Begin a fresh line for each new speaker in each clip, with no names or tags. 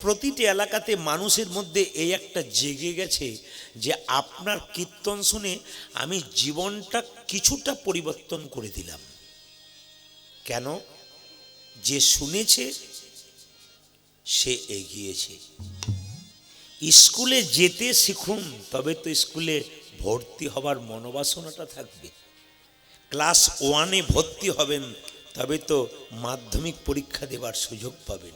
প্রতিটি এলাকাতে মানুষের মধ্যে এই একটা জেগে গেছে যে আপনার কীর্তন শুনে আমি জীবনটা কিছুটা পরিবর্তন করে দিলাম। কেন? যে শুনেছে সে এগিয়েছে। স্কুলে যেতে শিখুন, তবে তো স্কুলে ভর্তি হবার মনোবাসনাটা থাকবে। ক্লাস 1-এ ভর্তি হবেন, তবে তো মাধ্যমিক পরীক্ষা দেবার সুযোগ পাবেন।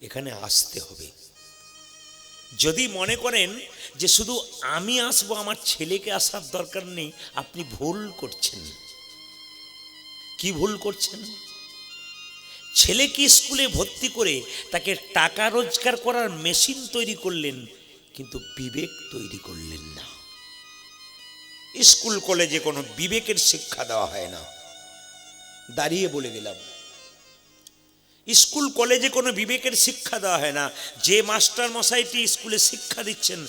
এখানে আসতে হবে। যদি মনে করেন যে শুধু আমি আসবো, আমার ছেলেকে আসার দরকার নেই, আপনি ভুল করছেন। কি ভুল করছেন? ছেলেকে স্কুলে ভর্তি করে তাকে টাকা রোজগার করার মেশিন তৈরি করলেন, কিন্তু বিবেক তৈরি করলেন না। স্কুল কলেজে কোনো বিবেকের শিক্ষা দেওয়া হয় না। দাঁড়িয়ে বলে গেলাম, স্কুল কলেজে কোনো বিবেকের শিক্ষা দেওয়া হয় না। যে মাস্টার মশাইটি স্কুলে শিক্ষা দিচ্ছেন,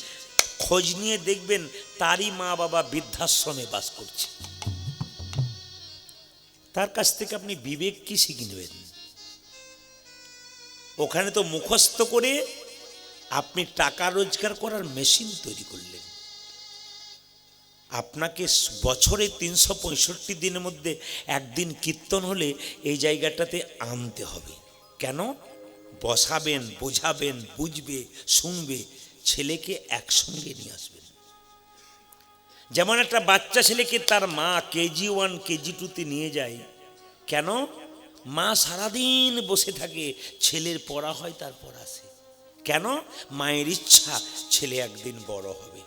খোঁজ নিয়ে দেখবেন তারই মা বাবা বৃদ্ধাশ্রমে বাস করছে। তার কাছ থেকে আপনি বিবেক কি শিখে নেবেন? ওখানে তো মুখস্থ করে আপনি টাকা রোজগার করার মেশিন তৈরি করলেন। আপনাকে বছরে 365 দিনের মধ্যে একদিন কীর্তন হলে এই জায়গাটাতে আনতে হবে। কেন? বসাবেন, বোঝাবেন, বুঝবে, শুনবে, ছেলেকে একসঙ্গে নিয়ে আসবেন। যেমন একটা বাচ্চা ছেলেকে তার মা KG 1 KG 2-তে নিয়ে যায়। কেন? মা সারাদিন বসে থাকে, ছেলের পড়া হয়, তারপর আসে। কেন? মায়ের ইচ্ছা ছেলে একদিন বড় হবে।